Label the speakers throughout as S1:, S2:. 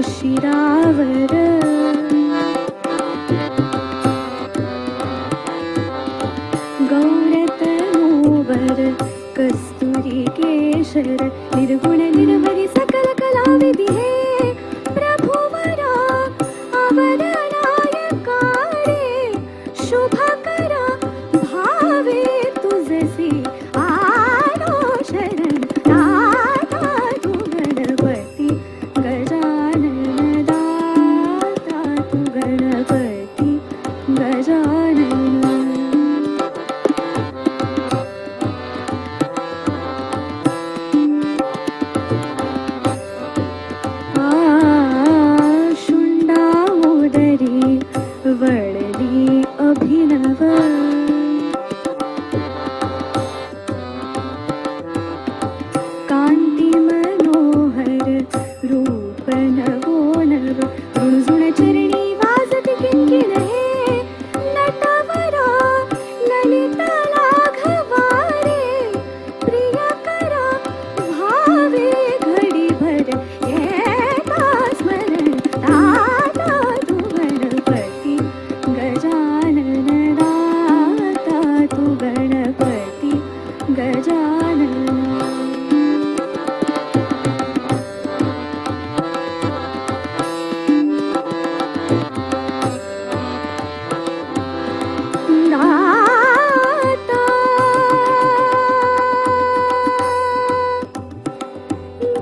S1: शिरावर गौरतनोवर कस्तुरी केशर निर्गुण निर्भरी सकल कला विधी हे प्रभुवरा आवरणायकारे शुभ करा भावे तुझसी आलो शरण दाता तू गणपती गजानन दाता तू गणपती गजानन वळली अभिनव कांती मनोहर रूप नवो नव रुणझुण चरणी वाजती किंकिण हे नटवरा ललित लाघवारे प्रिय करा भावे घडी भर येता स्मरण दाता तू गणपती गजानन दाता तू गणपती गजानन दाता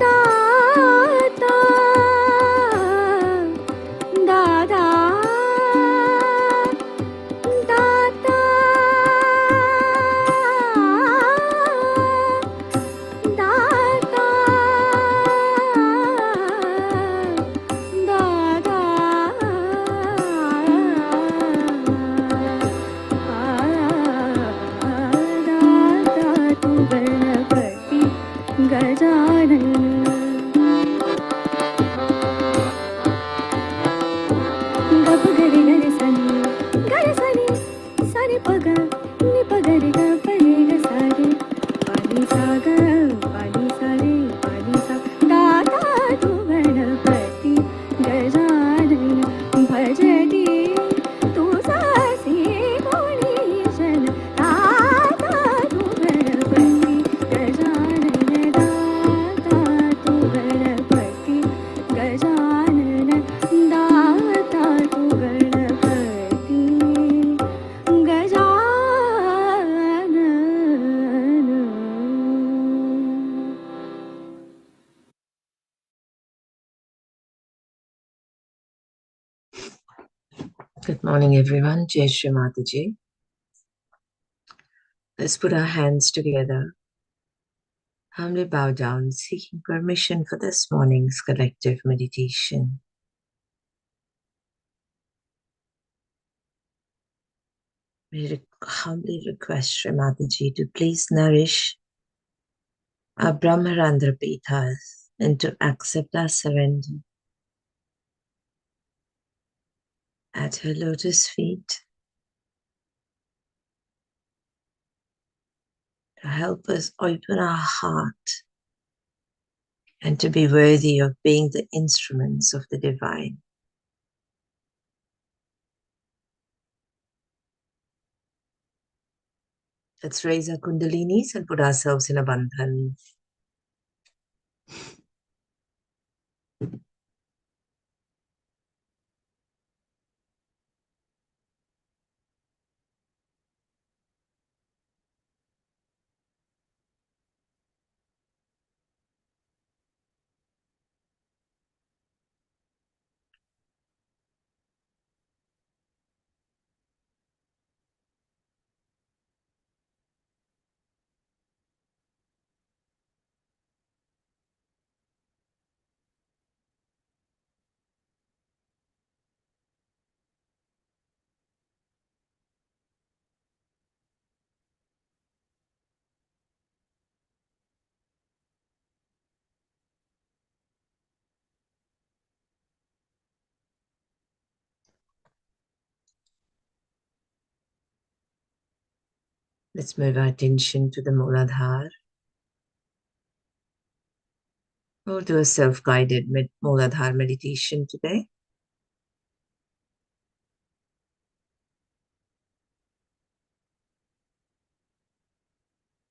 S1: दादा दाता दाता दादा दाता तू गणपती गजानन गप गरी गरे सनी सारे पग नि पगरे ग परे ग सारे पानी साग पानी सारे पानी सा दाता तू गणपती गजानन भजती तुझासी कोणी जन दाता तू गणपती गजानन दाता तू गणपती गजानन दाता तू Ganpati Gajanan.
S2: Good morning, everyone. Jai Shri Mataji. Let's put our hands together. Humbly bow down, seeking permission for this morning's collective meditation. We humbly request Shri Mataji to please nourish our Brahmarandra Peethas and to accept our surrender at her lotus feet, to help us open our heart and to be worthy of being the instruments of the divine. Let's raise our Kundalinis and put ourselves in a bandhan. Let's move our attention to the Mooladhar, We'll do a self-guided Mooladhar meditation today.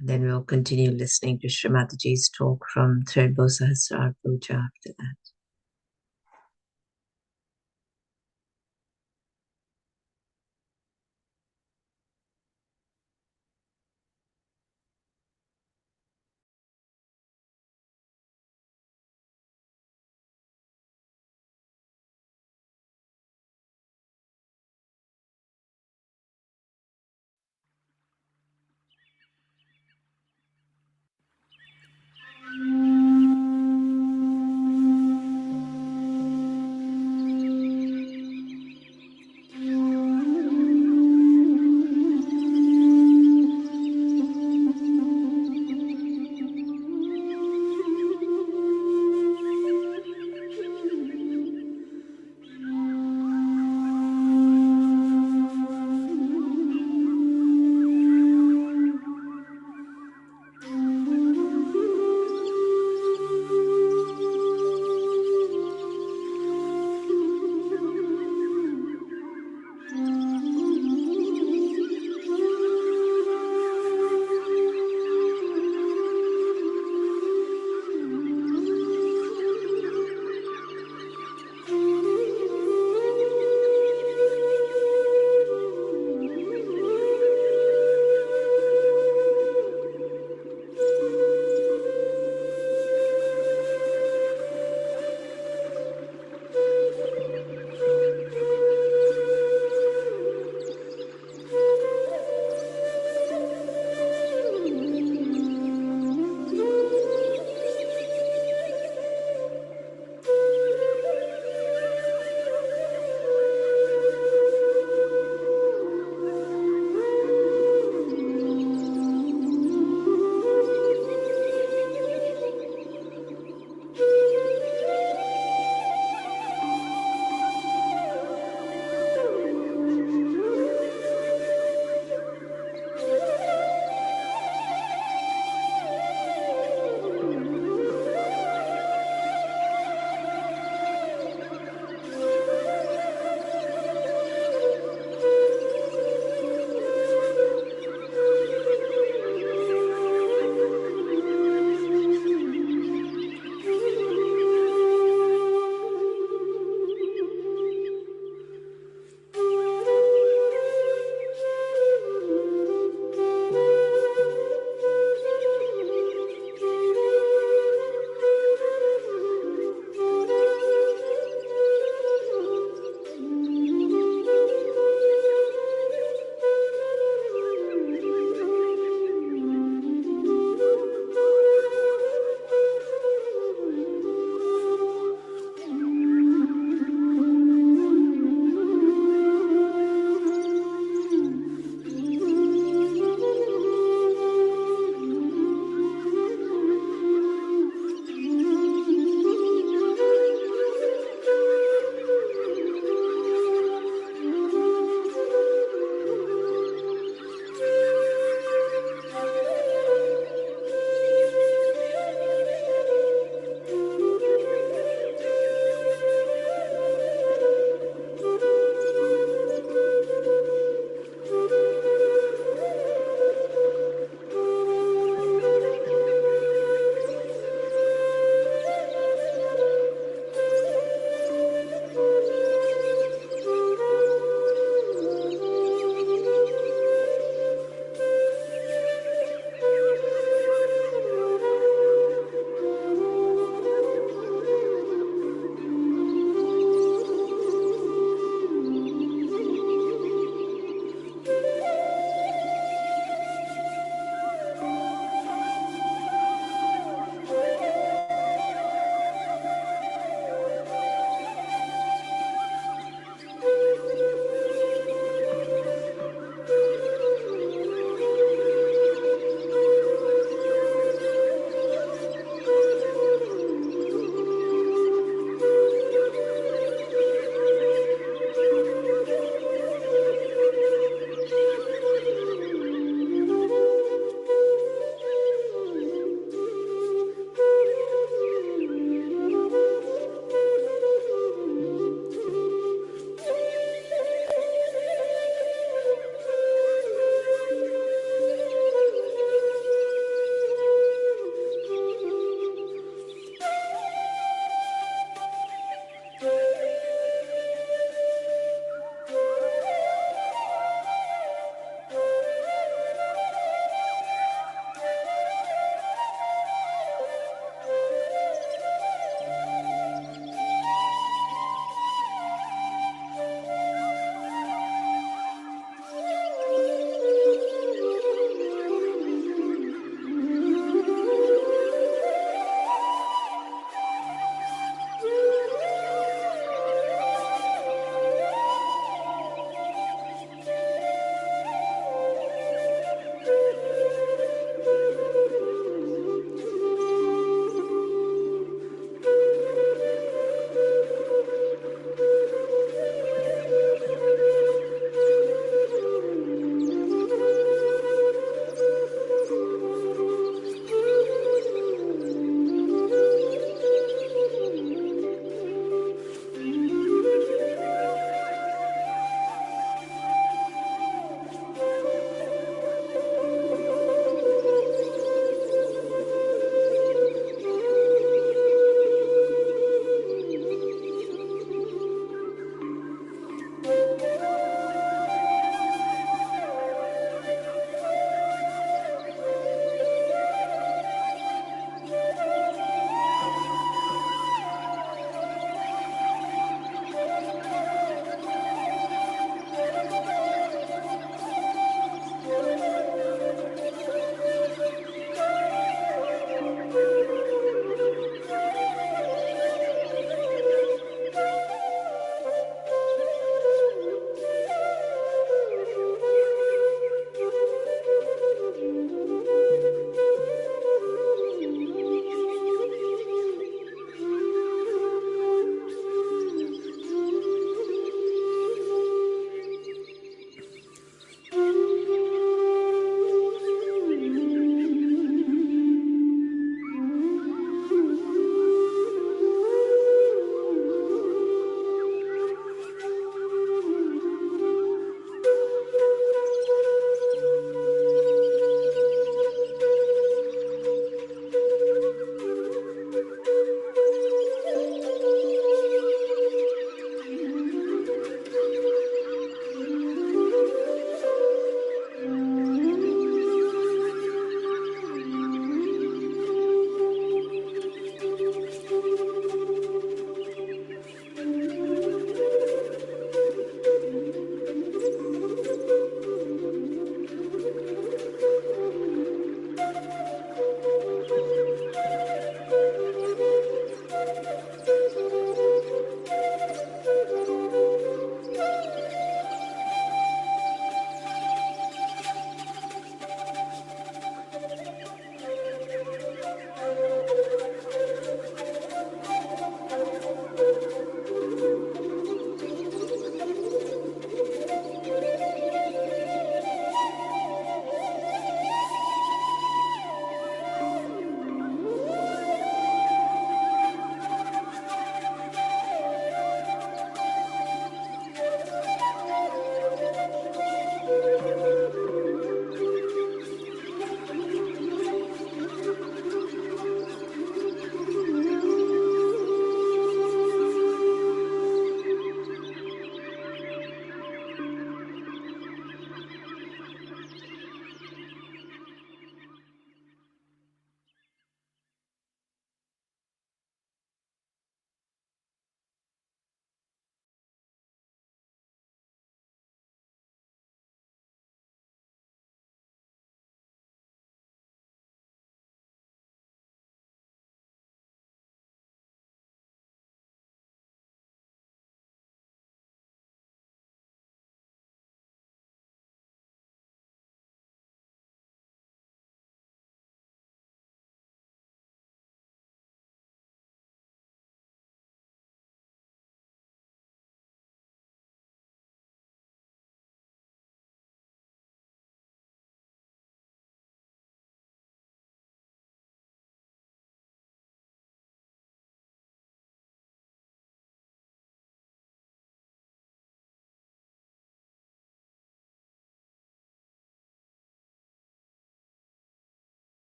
S2: Then we'll continue listening to Shri Mataji's talk from Thredbo Sahastrar puja after that.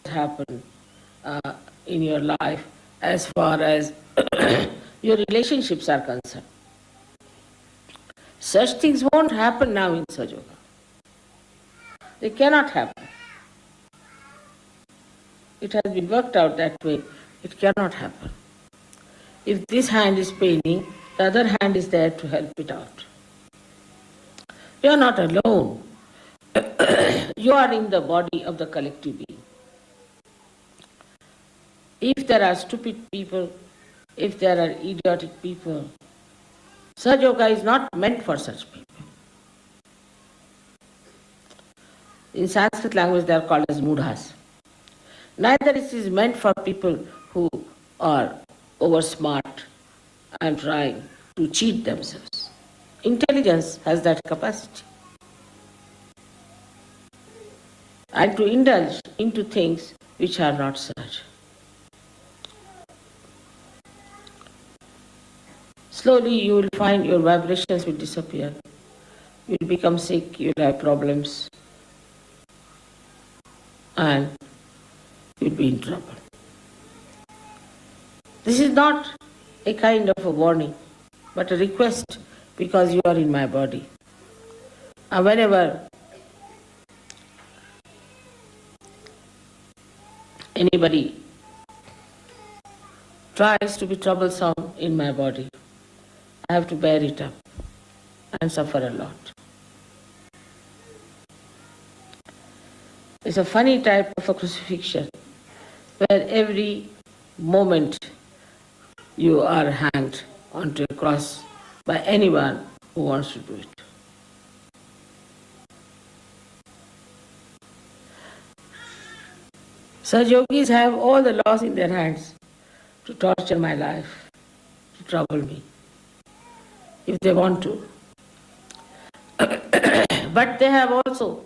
S3: happen in your life as far as your relationships are concerned. Such things won't happen now in Sahaja Yoga. They cannot happen. It has been worked out that way. It cannot happen. If this hand is paining, the other hand is there to help it out. You are not alone. You are in the body of the collective being. If there are stupid people, if there are idiotic people, Sahaja Yoga is not meant for such people. In Sanskrit language they are called as Mooladhars. Neither it is meant for people who are over smart and trying to cheat themselves. Intelligence has that capacity. And to indulge into things which are not such. Slowly you will find your vibrations will disappear. You will become sick, you will have problems, and you will be in trouble. This is not a kind of a warning, but a request, because you are in my body. And whenever anybody tries to be troublesome in my body, I have to bear it up and suffer a lot. It's a funny type of a crucifixion where every moment you are hanged onto a cross by anyone who wants to do it. Such yogis have all the laws in their hands to torture my life, to trouble me, if they want to. But they have also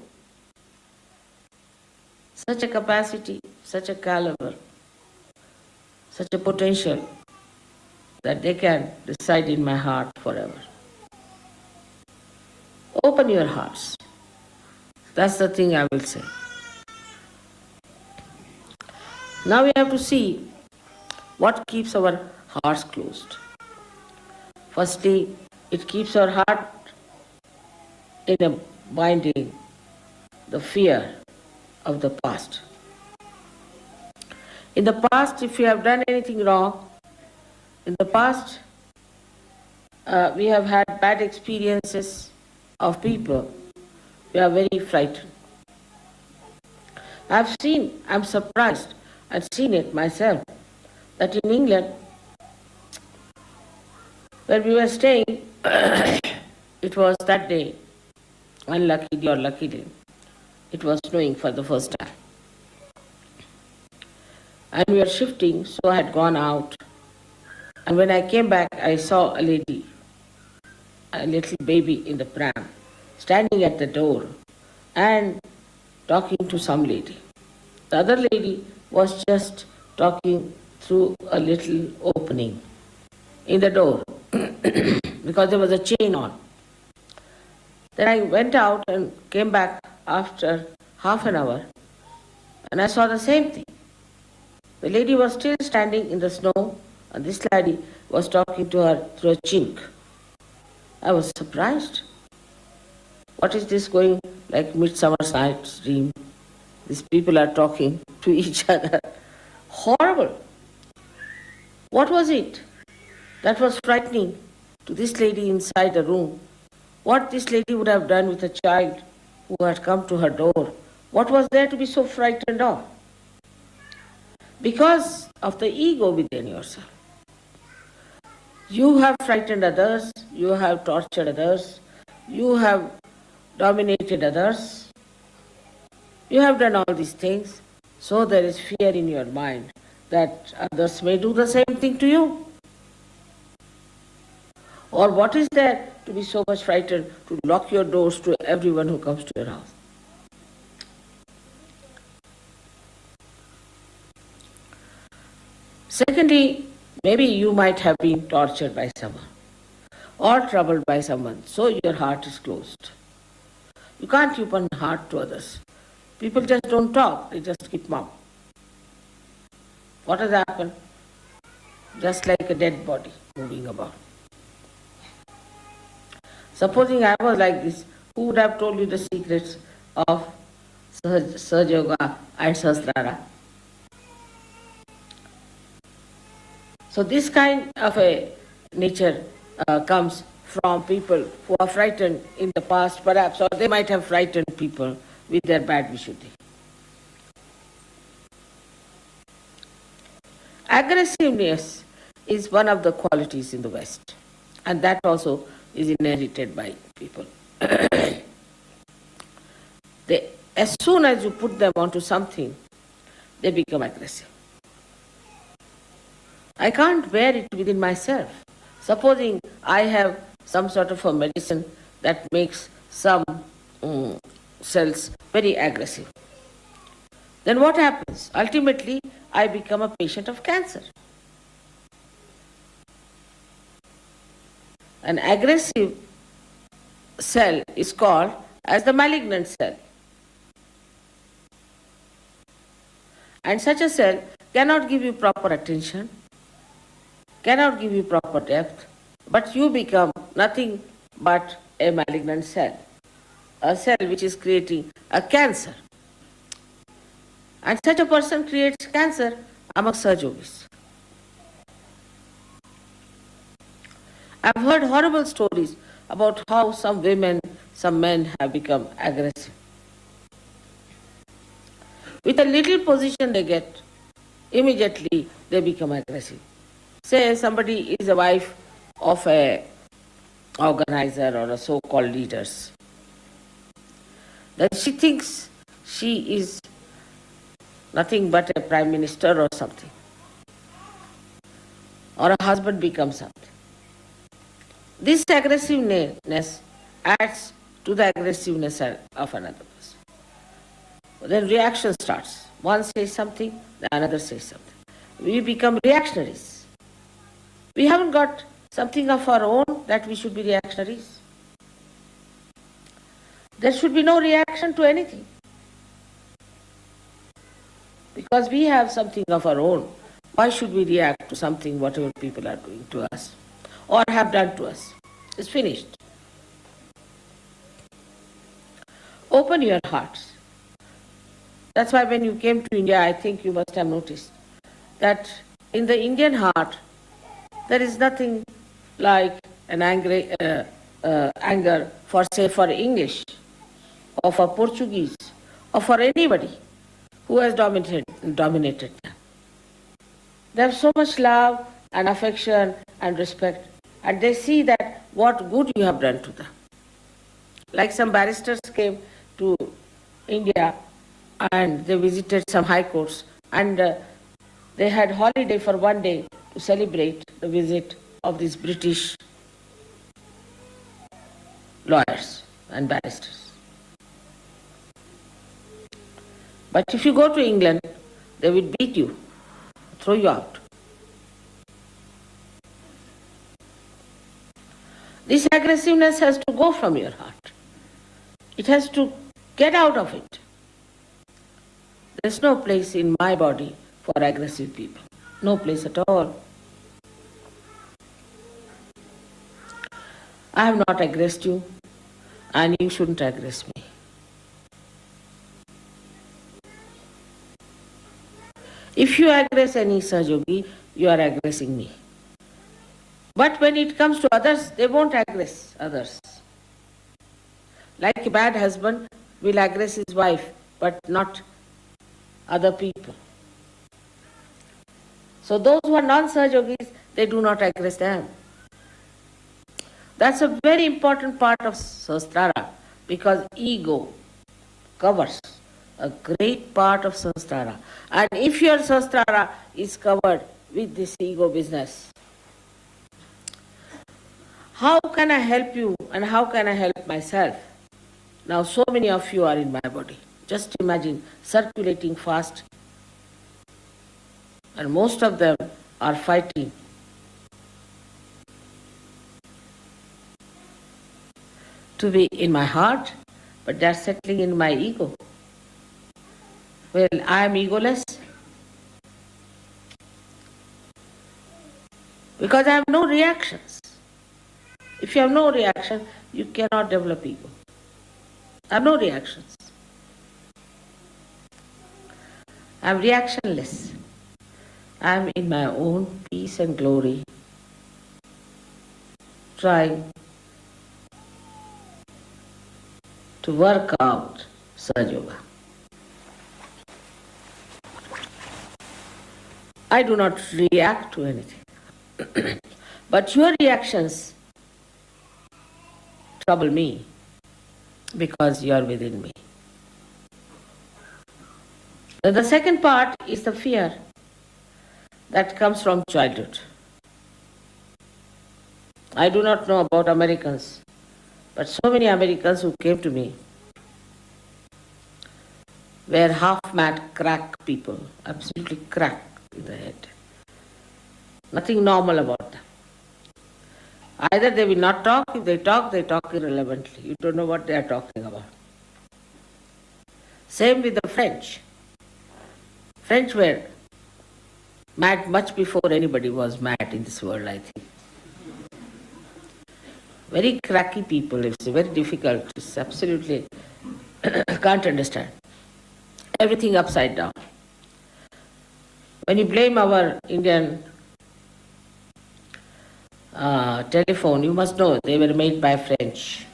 S3: such a capacity, such a caliber, such a potential that they can reside in my heart forever. Open your hearts. That's the thing I will say. Now we have to see what keeps our hearts closed. Firstly, it keeps our heart in a binding, the fear of the past. In the past, if we have done anything wrong, in the past we have had bad experiences of people, we are very frightened. I'm surprised, I've seen it myself, that in England, where we were staying, it was that day, unluckily or luckily, it was snowing for the first time. And we were shifting, so I had gone out. And when I came back, I saw a lady, a little baby in the pram, standing at the door and talking to some lady. The other lady was just talking through a little opening in the door because there was a chain on. Then I went out and came back after half an hour and I saw the same thing. The lady was still standing in the snow and this lady was talking to her through a chink. I was surprised. What is this going like Midsummer's Night's Dream? These people are talking to each other. Horrible. What was it that was frightening to this lady inside the room? What this lady would have done with a child who had come to her door? What was there to be so frightened of? Because of the ego within yourself. You have frightened others, you have tortured others, you have dominated others, you have done all these things, so there is fear in your mind that others may do the same thing to you. Or what is there to be so much frightened to lock your doors to everyone who comes to your house? Secondly, maybe you might have been tortured by someone or troubled by someone, so your heart is closed. You can't open heart to others. People just don't talk, they just keep mum. What has happened? Just like a dead body moving about. Supposing I was like this, who would have told you the secrets of Sahaja Yoga and Sahastrar? So this kind of a nature comes from people who are frightened in the past perhaps, or they might have frightened people with their bad Vishuddhi. Aggressiveness is one of the qualities in the West, and that also is inherited by people. As soon as you put them onto something, they become aggressive. I can't bear it within myself. Supposing I have some sort of a medicine that makes some cells very aggressive, then what happens? Ultimately, I become a patient of cancer. An aggressive cell is called as the malignant cell. And such a cell cannot give you proper attention, cannot give you proper depth, but you become nothing but a malignant cell, a cell which is creating a cancer. And such a person creates cancer among Sahaja Yogis. I've heard horrible stories about how some women, some men have become aggressive. With a little position they get, immediately they become aggressive. Say somebody is a wife of a organizer or a so-called leaders. Then she thinks she is nothing but a prime minister or something. Or a husband becomes something. This aggressiveness adds to the aggressiveness of another person. Then reaction starts. One says something, the another says something. We become reactionaries. We haven't got something of our own that we should be reactionaries. There should be no reaction to anything. Because we have something of our own, why should we react to something, whatever people are doing to us or have done to us? It's finished. Open your hearts. That's why when you came to India, I think you must have noticed that in the Indian heart, there is nothing like an anger for, say, for English or for Portuguese or for anybody who has dominated them. They have so much love and affection and respect, and they see that what good you have done to them. Like some barristers came to India and they visited some high courts, and they had holiday for one day to celebrate the visit of these British lawyers and barristers. But if you go to England, they will beat you, throw you out. This aggressiveness has to go from your heart. It has to get out of it. There's no place in my body for aggressive people. No place at all. I have not aggressed you, and you shouldn't aggress me. If you aggress any Sahaja Yogi, you are aggressing me. But when it comes to others, they won't aggress others. Like a bad husband will aggress his wife, but not other people. So those who are non-Sahaja Yogis, they do not aggress them. That's a very important part of Sahastrar, because ego covers a great part of Sahastrar. And if your Sahastrar is covered with this ego business, how can I help you and how can I help myself? Now so many of you are in my body. Just imagine circulating fast, and most of them are fighting. To be in my heart, but they are settling in my ego. Well, I am egoless. Because I have no reactions. If you have no reaction, you cannot develop ego. I have no reactions. I am reactionless. I am in my own peace and glory, trying to work out Sahaja Yoga. I do not react to anything. But your reactions trouble me because you are within me. The second part is the fear that comes from childhood. I do not know about Americans, but so many Americans who came to me were half-mad crack people, absolutely crack in the head. Nothing normal about them. Either they will not talk, if they talk irrelevantly. You don't know what they are talking about. Same with the French. French were mad much before anybody was mad in this world, I think. Very cracky people, it's very difficult, it's absolutely can't understand. Everything upside down. When you blame our Indian telephone, you must know they were made by French.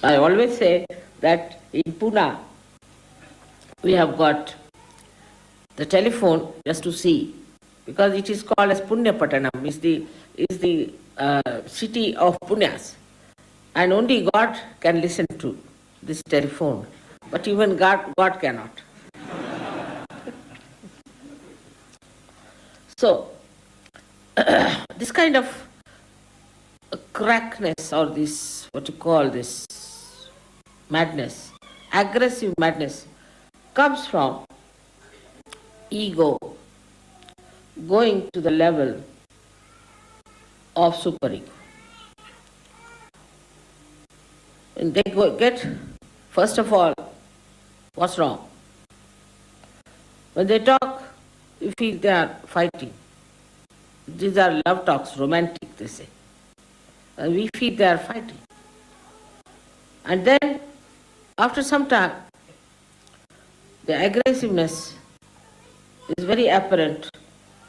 S3: I always say that in Pune, we have got the telephone just to see, because it is called as Punya Patanam, is the city of Punyas. And only God can listen to this telephone. But even God cannot. So, this kind of crackness, or this, what you call this, madness, aggressive madness, comes from ego going to the level of superego. And they get, first of all, what's wrong? When they talk, you feel they are fighting. These are love talks, romantic, they say. And we feel they are fighting. And then, after some time, the aggressiveness is very apparent,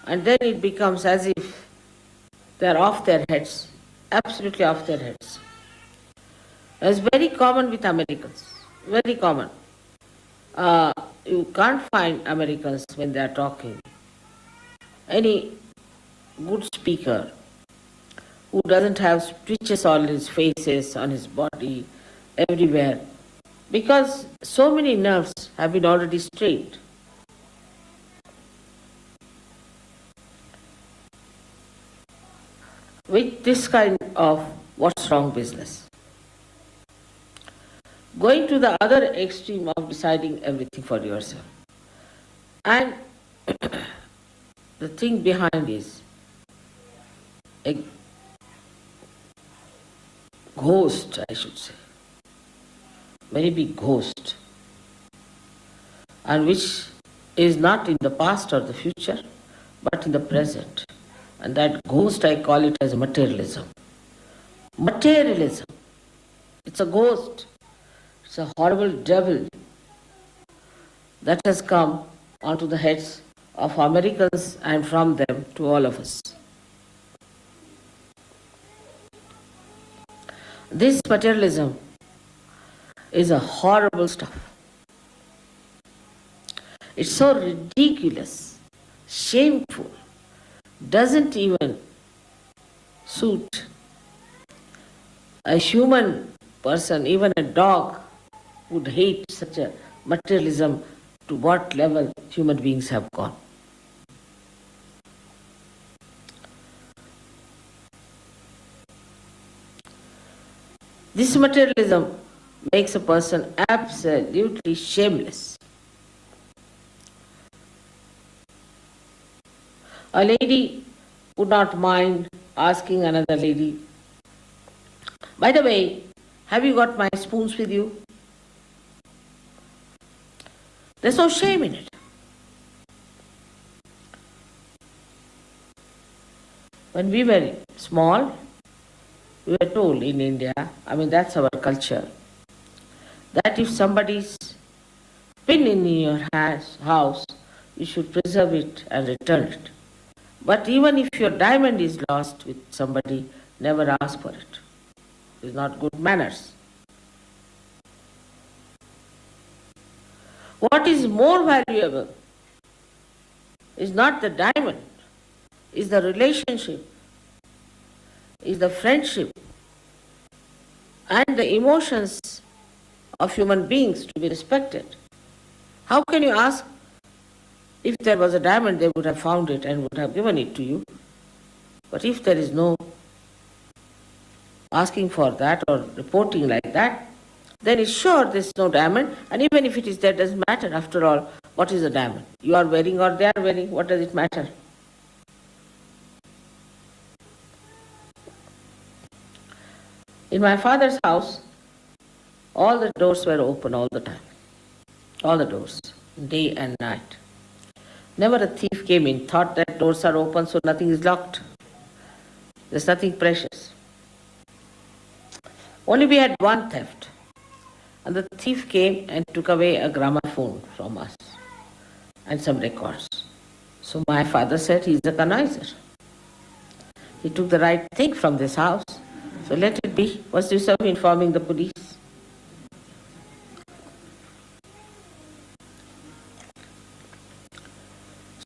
S3: and then it becomes as if they are off their heads, absolutely off their heads. It's very common with Americans, very common. You can't find Americans when they are talking. Any good speaker who doesn't have twitches on his faces, on his body, everywhere, because so many nerves have been already strained. With this kind of what's wrong business. Going to the other extreme of deciding everything for yourself. And the thing behind is a ghost, I should say, very big ghost, and which is not in the past or the future, but in the present. And that ghost, I call it as materialism. Materialism. It's a ghost. It's a horrible devil that has come onto the heads of Americans and from them to all of us. This materialism is a horrible stuff. It's so ridiculous, shameful, doesn't even suit a human person. Even a dog would hate such a materialism, to what level human beings have gone. This materialism makes a person absolutely shameless. A lady would not mind asking another lady, by the way, have you got my spoons with you? There's no shame in it. When we were small, we were told in India, that's our culture, that if somebody's pin in your house, you should preserve it and return it. But even if your diamond is lost with somebody, never ask for it. It's not good manners. What is more valuable is not the diamond, is the relationship, is the friendship, and the emotions of human beings to be respected. How can you ask? If there was a diamond, they would have found it and would have given it to you. But if there is no asking for that or reporting like that, then it's sure there's no diamond, and even if it is there, doesn't matter. After all, what is a diamond? You are wearing or they are wearing, what does it matter? In my father's house, all the doors were open all the time. All the doors, day and night. Never a thief came in, thought that doors are open so nothing is locked. There's nothing precious. Only we had one theft. And the thief came and took away a gramophone from us and some records. So my father said he's a conniser. He took the right thing from this house. So let it be. What's the use of informing the police?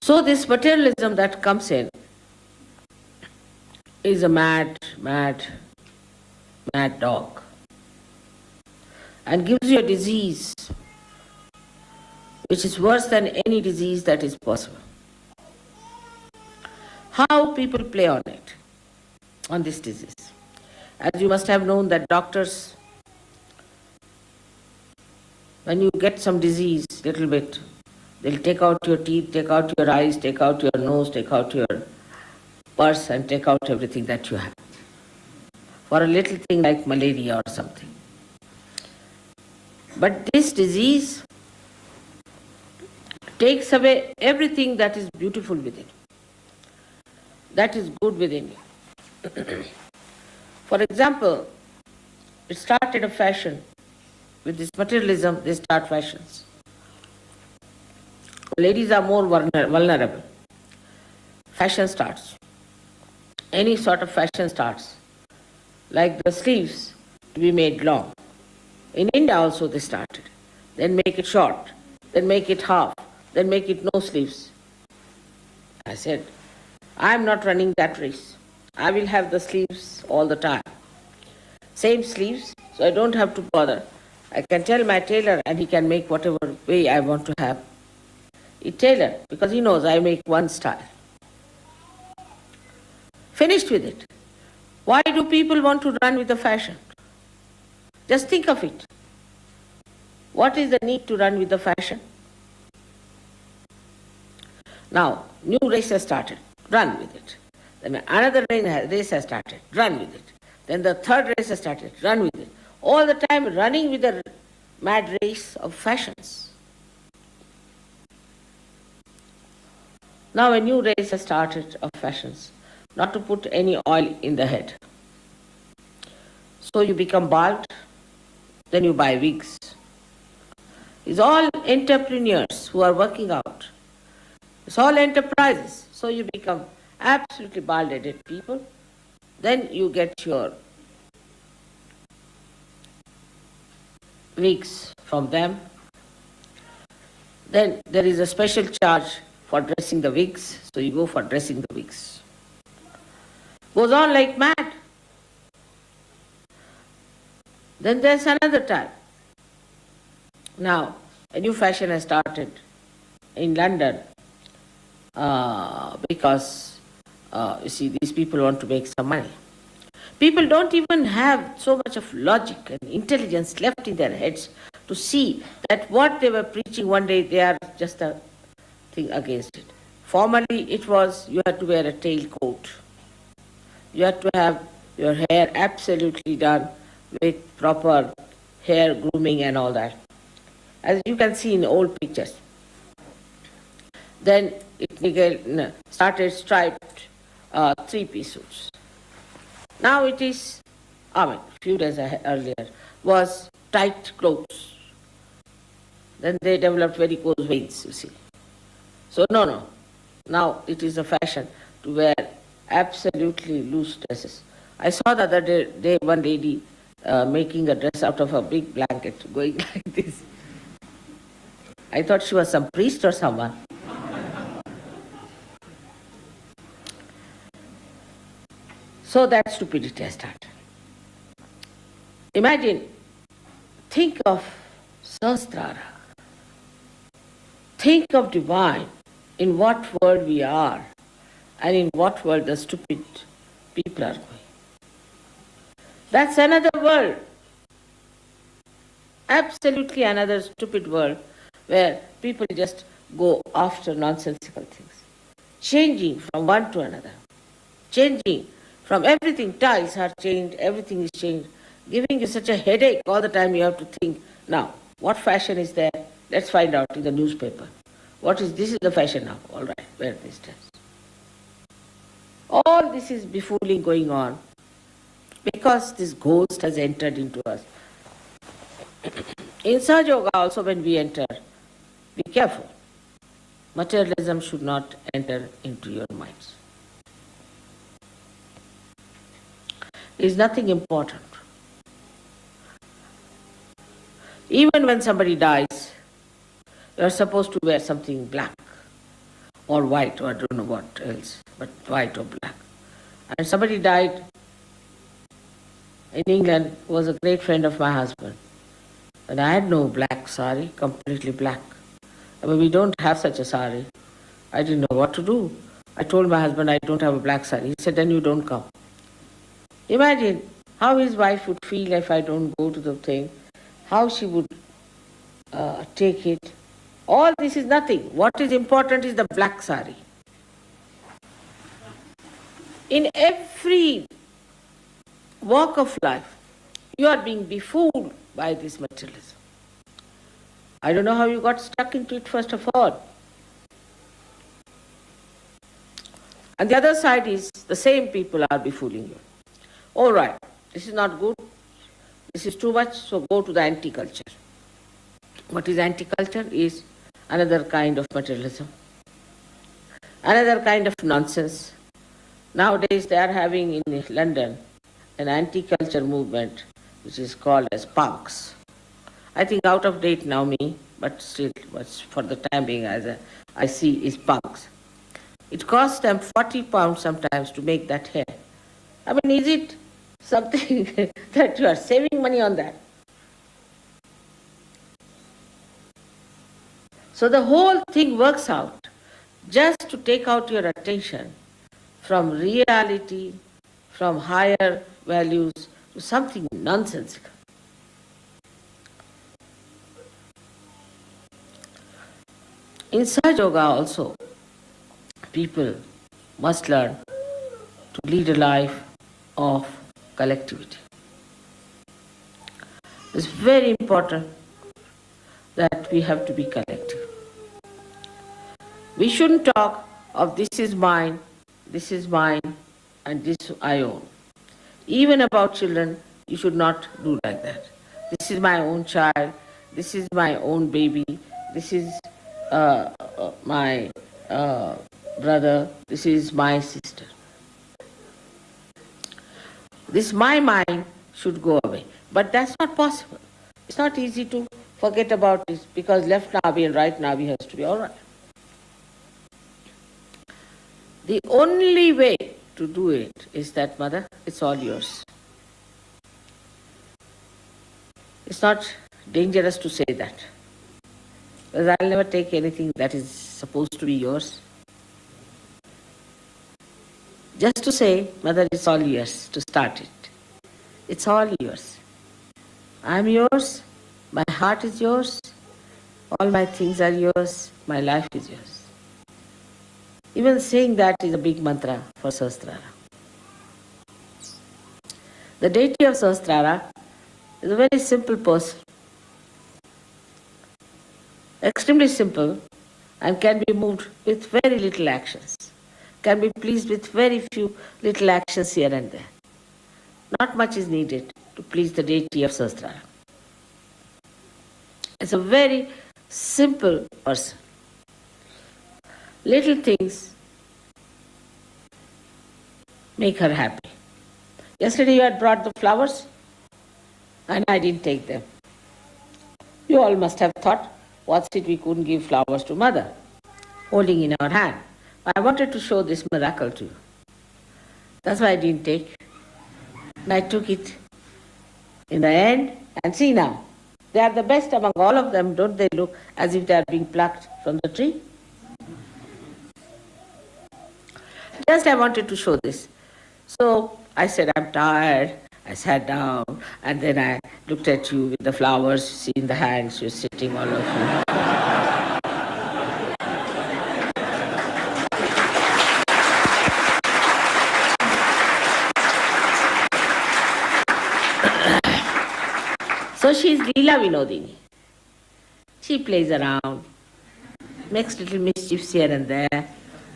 S3: So this materialism that comes in is a mad dog, and gives you a disease which is worse than any disease that is possible. How people play on it, on this disease. As you must have known that doctors, when you get some disease, little bit, they'll take out your teeth, take out your eyes, take out your nose, take out your purse and take out everything that you have. For a little thing like malaria or something. But this disease takes away everything that is beautiful within, that is good within you. For example, it started a fashion. With this materialism, they start fashions. Ladies are more vulnerable. Fashion starts. Any sort of fashion starts. Like the sleeves to be made long. In India also they started. Then make it short. Then make it half. Then make it no sleeves. I said, I am not running that race. I will have the sleeves all the time. Same sleeves, so I don't have to bother. I can tell my tailor and he can make whatever way I want to have. He tailor, because he knows I make one style. Finished with it. Why do people want to run with the fashion? Just think of it. What is the need to run with the fashion? Now, new race has started. Run with it. Then another race has started. Run with it. Then the third race has started. Run with it. All the time running with the mad race of fashions. Now a new race has started of fashions. Not to put any oil in the head. So you become bald, then you buy wigs. It's all entrepreneurs who are working out. It's all enterprises. So you become absolutely bald-headed people. Then you get your wigs from them. Then there is a special charge for dressing the wigs, so you go for dressing the wigs. Goes on like mad. Then there's another time. Now, a new fashion has started in London because, you see, these people want to make some money. People don't even have so much of logic and intelligence left in their heads to see that what they were preaching one day, they are just a thing against it. Formerly, it was you had to wear a tailcoat. You had to have your hair absolutely done with proper hair grooming and all that, as you can see in old pictures. Then it started striped three-piece suits. Now it is, a few days earlier, was tight clothes. Then they developed varicose veins, you see. So no. Now it is a fashion to wear absolutely loose dresses. I saw the other day one lady making a dress out of a big blanket, going like this. I thought she was some priest or someone. So that stupidity has started. Imagine, think of Sahastrar. Think of divine, in what world we are and in what world the stupid people are going. That's another world. Absolutely another stupid world where people just go after nonsensical things. Changing from one to another. Changing from everything, tiles are changed, everything is changed, giving you such a headache all the time you have to think, now, what fashion is there? Let's find out in the newspaper. This is the fashion now, all right, wear this dress. All this is befooling going on because this ghost has entered into us. In Sahaja Yoga also when we enter, be careful. Materialism should not enter into your minds. It is nothing important. Even when somebody dies, you are supposed to wear something black or white, or I don't know what else, but white or black. And somebody died in England who was a great friend of my husband. And I had no black sari, completely black. I mean, we don't have such a sari. I didn't know what to do. I told my husband I don't have a black sari. He said, then you don't come. Imagine how his wife would feel if I don't go to the thing, how she would take it. All this is nothing. What is important is the black sari. In every walk of life, you are being befooled by this materialism. I don't know how you got stuck into it first of all. And the other side is the same people are befooling you. All right, this is not good, this is too much, so go to the anti-culture. What is anti-culture? Is another kind of materialism, another kind of nonsense. Nowadays they are having in London an anti-culture movement which is called as punks. I think out of date now me, but still for the time being I see is punks. It costs them £40 sometimes to make that hair. I mean, is it something that you are saving money on that? So the whole thing works out just to take out your attention from reality, from higher values to something nonsensical. In Sahaja Yoga also, people must learn to lead a life of collectivity. It's very important that we have to be collective. We shouldn't talk of this is mine, and this I own. Even about children, you should not do like that. This is my own child, this is my own baby, this is my brother, this is my sister. This my mind should go away. But that's not possible. It's not easy to forget about this because left navi and right navi has to be all right. The only way to do it is that, Mother, it's all yours. It's not dangerous to say that. Because I'll never take anything that is supposed to be yours. Just to say, Mother, it's all yours, to start it. It's all yours. I'm yours, my heart is yours, all my things are yours, my life is yours. Even saying that is a big mantra for Sahastrar. The deity of Sahastrar is a very simple person, extremely simple, and can be moved with very little actions, can be pleased with very few little actions here and there. Not much is needed to please the deity of Sahastrar. It's a very simple person. Little things make her happy. Yesterday you had brought the flowers and I didn't take them. You all must have thought, what's it we couldn't give flowers to Mother, holding in our hand. I wanted to show this miracle to you. That's why I didn't take. And I took it in the end, and see now, they are the best among all of them. Don't they look as if they are being plucked from the tree? Just I wanted to show this. So I said, I'm tired. I sat down, and then I looked at you with the flowers, see in the hands, you're sitting all of you. So she's Leela Vinodini. She plays around, makes little mischiefs here and there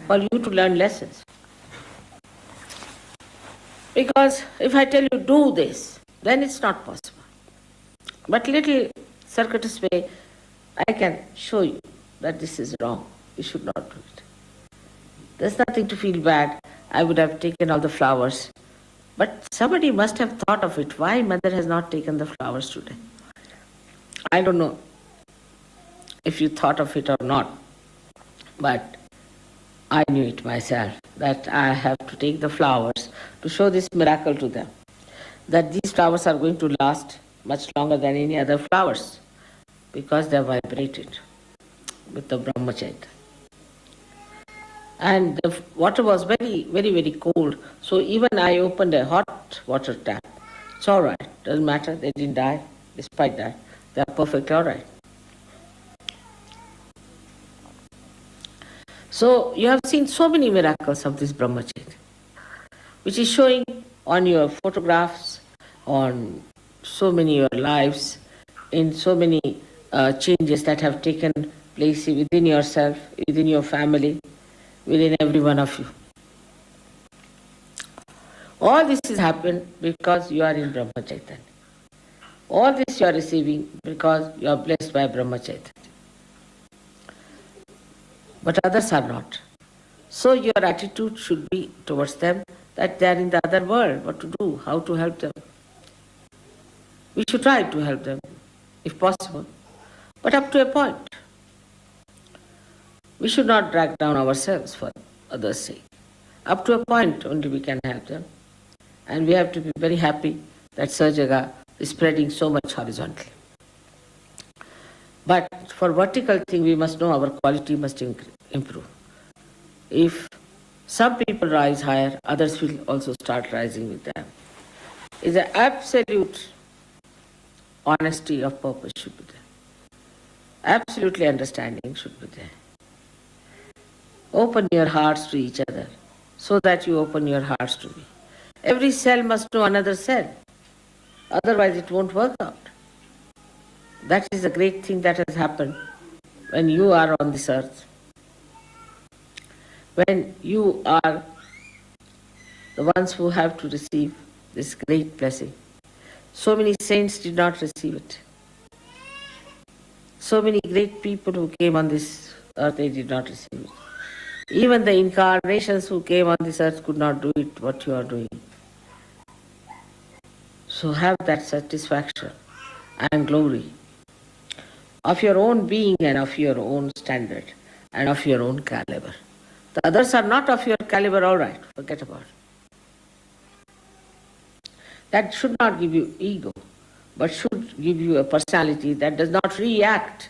S3: for you to learn lessons. Because if I tell you do this, then it's not possible. But little circuitous way, I can show you that this is wrong. You should not do it. There's nothing to feel bad. I would have taken all the flowers. But somebody must have thought of it. Why Mother has not taken the flowers today? I don't know if you thought of it or not. But I knew it myself, that I have to take the flowers to show this miracle to them. That these flowers are going to last much longer than any other flowers because they are vibrated with the Brahmacharya. And the water was very, very, very cold. So even I opened a hot water tap. It's all right. Doesn't matter. They didn't die. Despite that, they are perfectly all right. So you have seen so many miracles of this Brahmacharya, which is showing on your photographs, on so many your lives, in so many changes that have taken place within yourself, within your family, within every one of you. All this has happened because you are in Brahmacharya. All this you are receiving because you are blessed by Brahmacharya. But others are not. So your attitude should be towards them that they are in the other world, what to do, how to help them. We should try to help them, if possible, but up to a point. We should not drag down ourselves for others' sake. Up to a point only we can help them. And we have to be very happy that Sahaja is spreading so much horizontally. But for vertical thing, we must know our quality must improve. If some people rise higher, others will also start rising with them. It's an absolute honesty of purpose should be there. Absolutely understanding should be there. Open your hearts to each other so that you open your hearts to me. Every cell must know another cell. Otherwise it won't work out. That is a great thing that has happened when you are on this earth. When you are the ones who have to receive this great blessing. So many saints did not receive it. So many great people who came on this earth, they did not receive it. Even the incarnations who came on this earth could not do it, what you are doing. So have that satisfaction and glory of your own being and of your own standard and of your own caliber. The others are not of your caliber, all right, forget about it. That should not give you ego, but should give you a personality that does not react.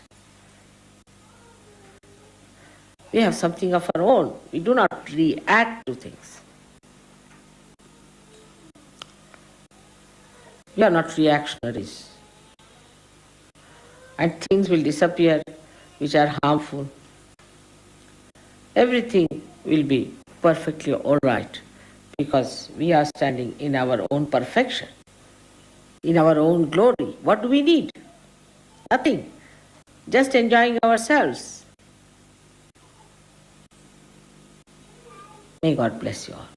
S3: We have something of our own. We do not react to things. We are not reactionaries. And things will disappear which are harmful. Everything will be perfectly all right because we are standing in our own perfection, in our own glory. What do we need? Nothing. Just enjoying ourselves. May God bless you all.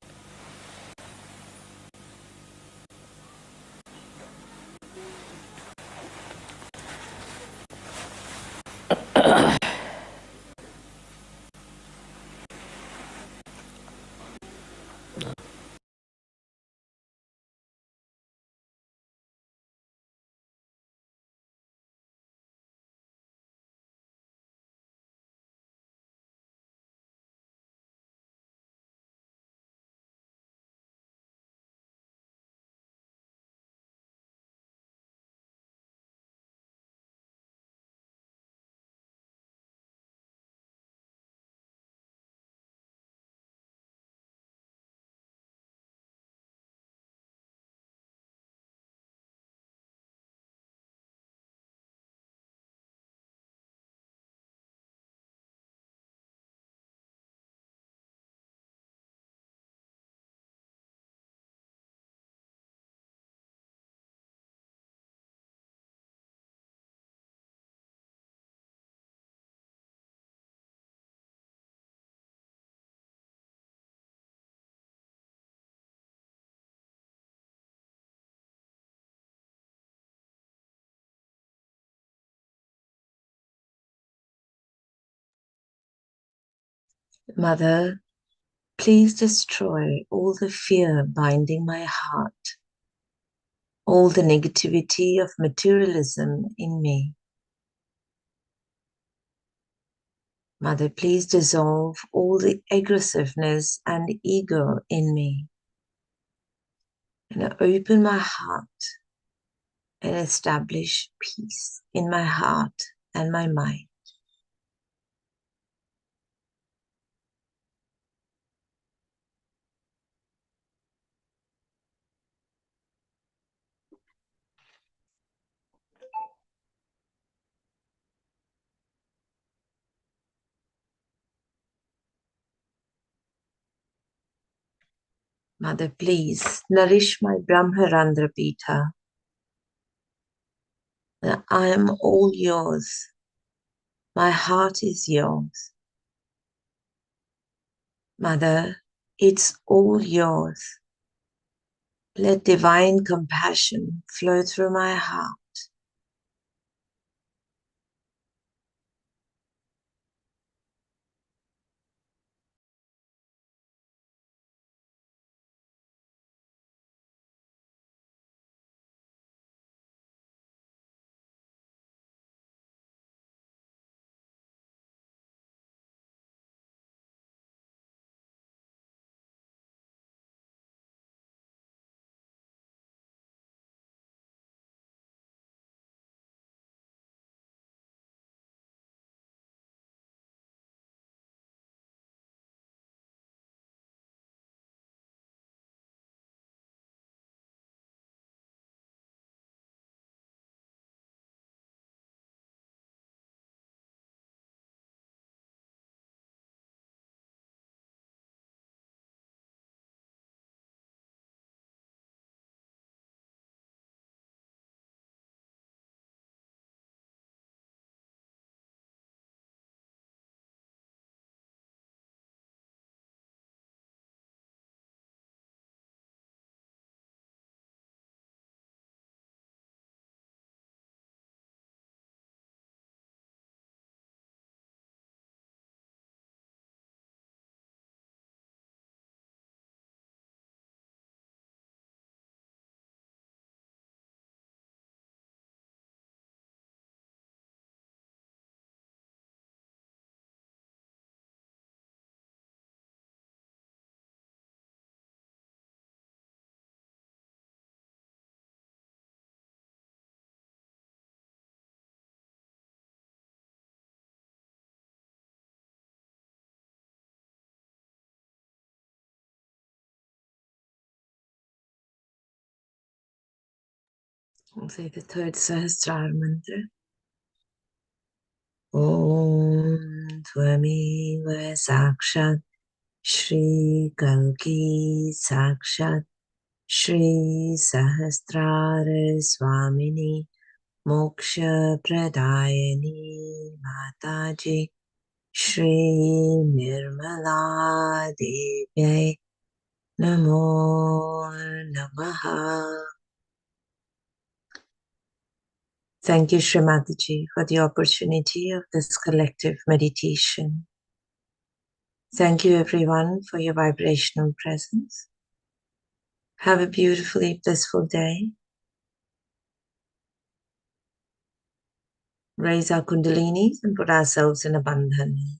S2: Mother, please destroy all the fear binding my heart, all the negativity of materialism in me. Mother, please dissolve all the aggressiveness and ego in me, and open my heart and establish peace in my heart and my mind. Mother, please nourish my Brahmarandra Pita. I am all yours. My heart is yours. Mother, it's all yours. Let divine compassion flow through my heart. We'll say the third Sahastrar mantra. Om Tvameva Sakshat Shri Kalki Sakshat Shri Sahastrar Swamini Moksha Pradayani Mataji Shri Nirmala Devyai Namo Namaha. Thank you, Shri Mataji, for the opportunity of this collective meditation. Thank you, everyone, for your vibrational presence. Have a beautifully blissful day. Raise our Kundalinis and put ourselves in abundance.